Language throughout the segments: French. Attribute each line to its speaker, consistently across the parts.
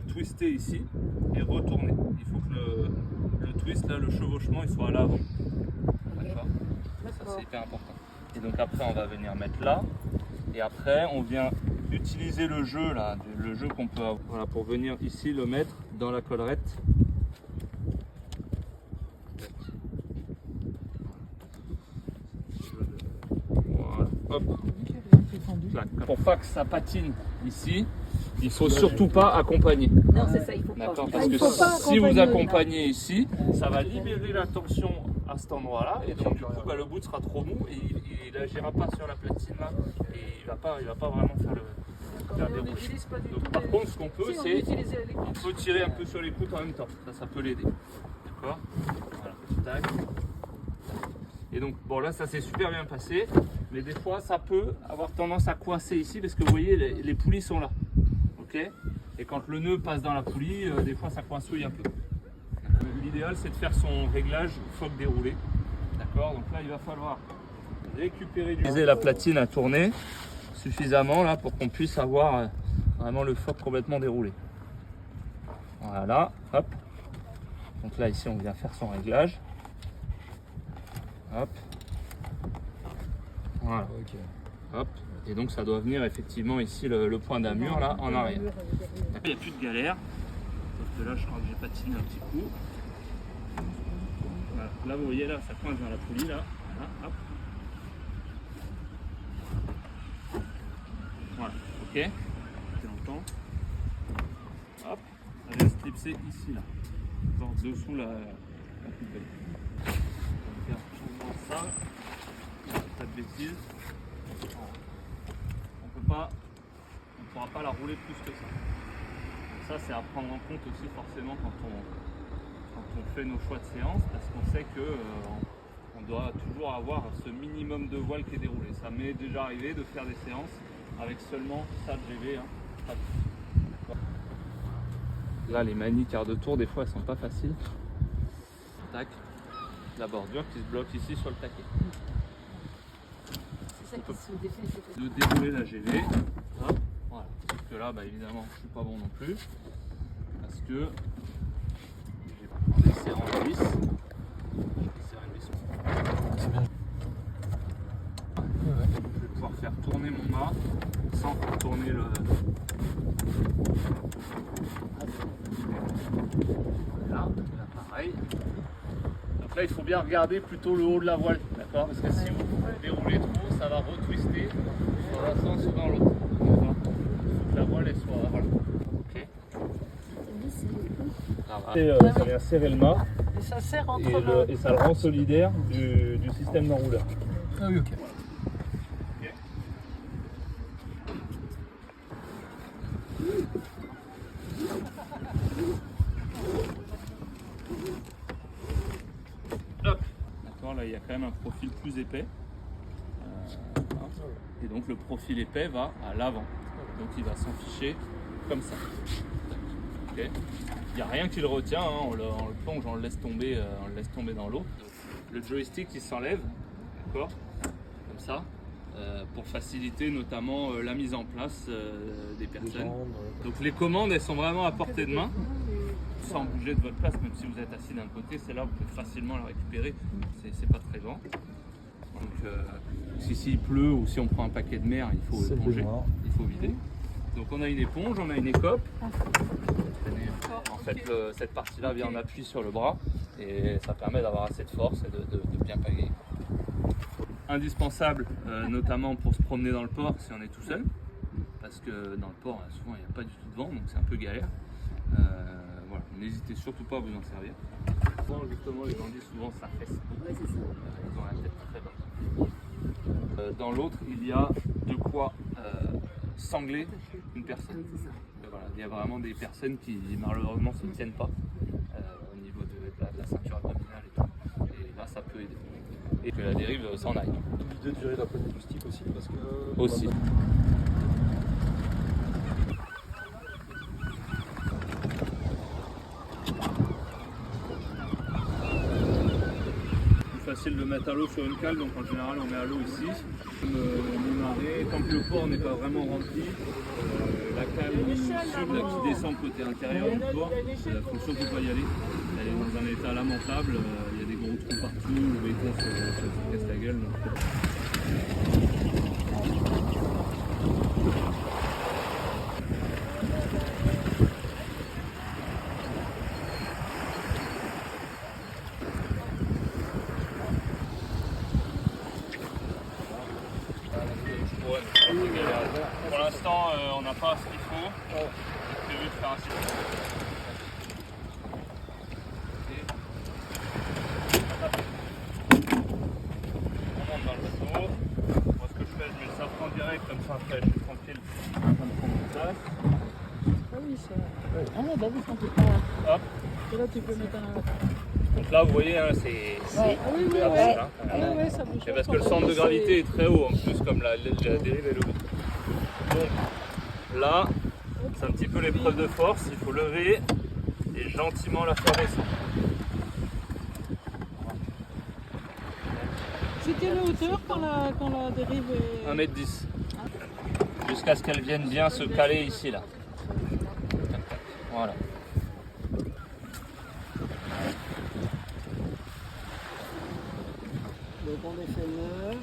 Speaker 1: twister ici et retourner. Il faut que le twist, là, le chevauchement, il soit à l'avant. D'accord. Ça, c'est hyper important. Et donc après, on va venir mettre là. Et après, on vient utiliser le jeu, là, le jeu qu'on peut avoir. Voilà, pour venir ici le mettre dans la collerette. Voilà, hop. Pour pas que ça patine ici, il faut surtout pas accompagner.
Speaker 2: Non, c'est ça, il faut pas.
Speaker 1: D'accord, parce que si vous accompagnez ici, ça va libérer la tension à cet endroit-là, et donc du coup le bout sera trop mou et il n'agira pas sur la platine là, et il va pas vraiment faire des rouges. Donc par contre, ce qu'on peut, c'est on peut tirer un peu sur les poutres en même temps. Ça peut l'aider. D'accord. Voilà. Tac. Et donc bon là, ça s'est super bien passé, mais des fois ça peut avoir tendance à coincer ici parce que vous voyez les poulies sont là. Ok. Et quand le nœud passe dans la poulie, des fois ça coincouille un peu. L'idéal c'est de faire son réglage phoque déroulé. D'accord. Donc là il va falloir récupérer la platine à tourner suffisamment là pour qu'on puisse avoir vraiment le phoque complètement déroulé. Voilà, hop. Donc là ici on vient faire son réglage. Hop. Voilà. Okay. Hop. Et donc ça doit venir effectivement ici le point d'amure là en arrière. Il n'y a plus de galère. Sauf que là je crois que j'ai patiné un petit coup. Voilà. Là vous voyez là ça coince dans la poulie là. Voilà. Hop. Voilà. Ok. C'est longtemps. Hop. Elle vient se clipser ici là. Genre dessous la poubelle. Ça, pas de bêtises. On ne pourra pas la rouler plus que ça. Ça c'est à prendre en compte aussi forcément quand on fait nos choix de séance, parce qu'on sait que on doit toujours avoir ce minimum de voile qui est déroulé. Ça m'est déjà arrivé de faire des séances avec seulement ça de GV. Hein. Là les manies quart de tour des fois elles sont pas faciles. Tac. La bordure qui se bloque ici sur le taquet.
Speaker 2: C'est ça qui se défait.
Speaker 1: De dérouler la GV. Hop, voilà. Sauf que là, bah, évidemment, je suis pas bon non plus. Parce que j'ai des serrants de vis. C'est bien. Je vais pouvoir faire tourner mon mât sans faire tourner le. Voilà, là pareil. Donc là, il faut bien regarder plutôt le haut de la voile, d'accord? Parce que si vous déroulez trop, ça va retwister dans un sens ou dans l'autre. Il faut que la voile elle soit. Voilà. Ok. Ça vient serrer le mât
Speaker 2: Et ça serre entre
Speaker 1: et ça le rend solidaire du système d'enrouleur.
Speaker 3: Ah oui, ok.
Speaker 1: Là, il y a quand même un profil plus épais. Et donc le profil épais va à l'avant. Donc il va s'enficher comme ça. Okay. Il n'y a rien qui le retient, hein. On le plonge, on le laisse tomber dans l'eau. Le joystick il s'enlève, d'accord, comme ça, pour faciliter notamment la mise en place des personnes. Donc les commandes elles sont vraiment à portée de main. Sans bouger de votre place, même si vous êtes assis d'un côté, c'est là où vous pouvez facilement la récupérer, c'est pas très grand. Donc si s'il pleut ou si on prend un paquet de mer, il faut éponger, il faut vider. Donc on a une éponge, on a une écope. En fait cette partie-là vient en appui sur le bras et ça permet d'avoir assez de force et de bien pagayer. Indispensable notamment pour se promener dans le port si on est tout seul, parce que dans le port souvent il n'y a pas du tout de vent, donc c'est un peu galère. Voilà, n'hésitez surtout pas à vous en servir. Justement, les gens disent souvent ça fesse beaucoup. Ouais, c'est ça. Ils ont la tête très basse. Dans l'autre, il y a de quoi sangler une personne. Voilà, il y a vraiment des personnes qui malheureusement ne se tiennent pas au niveau de la ceinture abdominale et tout. Et là, ça peut aider. Et que la dérive s'en aille.
Speaker 3: L'idée de gérer la poignée du stick aussi, parce que.
Speaker 1: Aussi. Facile de mettre à l'eau sur une cale, donc en général on met à l'eau ici, comme mi-marée, tant que le port n'est pas vraiment rempli, la cale sud là, qui descend côté intérieur du port, il faut surtout pas y aller. Elle est dans un état lamentable, il y a des gros trous partout, le béton se casse la gueule. Donc... Pour l'instant, on n'a pas ce qu'il faut. J'ai prévu de faire un système. On monte dans le bateau. Moi, ce que je fais, je mets le safran direct, comme ça, après, je suis tranquille. En train de prendre une place.
Speaker 2: Ah oui, ça. Ah non, bah oui, quand tu prends.
Speaker 1: Hop.
Speaker 2: Et là, tu peux mettre un.
Speaker 1: Donc là, vous voyez, hein, c'est.
Speaker 2: Ah oui, oui,
Speaker 1: Ah,
Speaker 2: oui.
Speaker 1: c'est là.
Speaker 2: Ah oui, oui, ça bouge.
Speaker 1: C'est parce que le centre de gravité est très haut en plus, comme la dérive est levée. Donc là, c'est un petit peu l'épreuve de force, il faut lever et gentiment la faire descendre.
Speaker 2: C'est quelle hauteur quand la dérive est.
Speaker 1: 1m10. Jusqu'à ce qu'elle vienne bien se caler ici là. Voilà.
Speaker 4: Donc on est fait le nœud.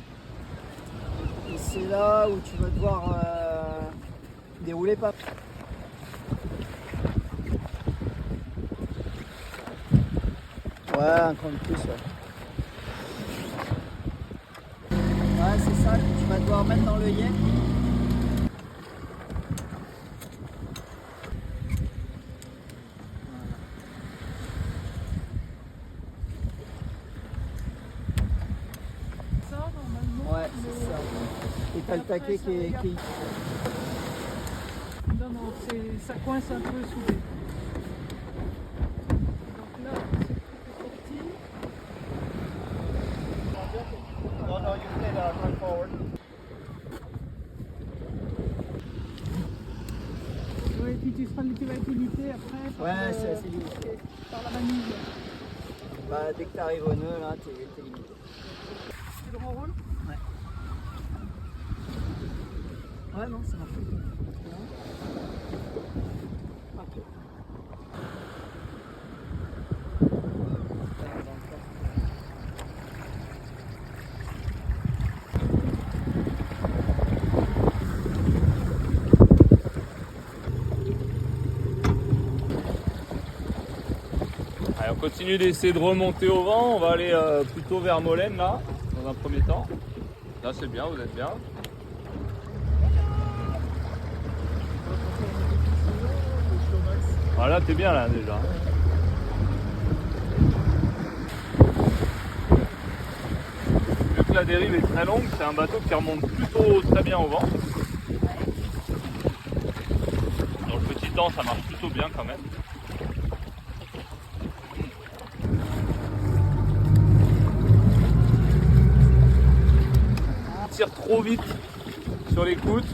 Speaker 4: Et c'est là où tu vas devoir dérouler pas. Ouais, un cran de plus, ouais. Ouais, c'est ça que tu vas devoir mettre dans l'œillet.
Speaker 2: Ça, normalement.
Speaker 4: Ouais, c'est ça. Et t'as le taquet qui est...
Speaker 2: Non, non, ça coince un peu soudé. Donc là, c'est sorti.
Speaker 4: Non, non, you stay there, run forward.
Speaker 2: Ouais, et puis tu vas être limité après.
Speaker 4: Ouais, c'est assez limité.
Speaker 2: Par la manille.
Speaker 4: Bah, dès que t'arrives au nœud, là, t'es limité.
Speaker 2: Tu le renroules?
Speaker 4: Ouais, non, ça marche.
Speaker 2: Parfait.
Speaker 1: Allez, on continue d'essayer de remonter au vent, on va aller plutôt vers Molène là, dans un premier temps. Là c'est bien, vous êtes bien. Voilà, t'es bien là déjà. Vu que la dérive est très longue, c'est un bateau qui remonte plutôt très bien au vent. Dans le petit temps, ça marche plutôt bien quand même. Il tire trop vite sur les côtes.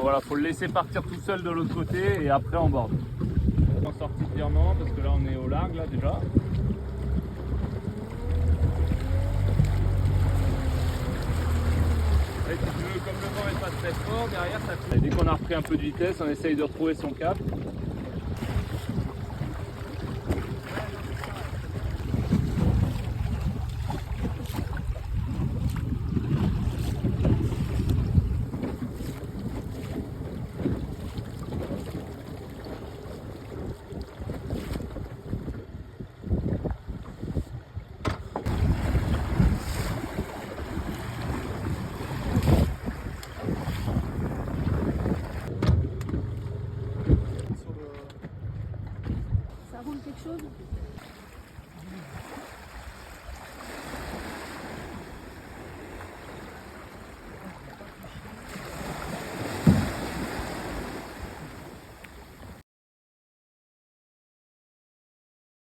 Speaker 1: Voilà, faut le laisser partir tout seul de l'autre côté et après on borde. On sortit de virement parce que là on est au large là déjà. Et si tu veux, comme le vent n'est pas très fort, derrière ça coule. Et dès qu'on a repris un peu de vitesse, on essaye de retrouver son cap.
Speaker 2: Ça roule quelque chose?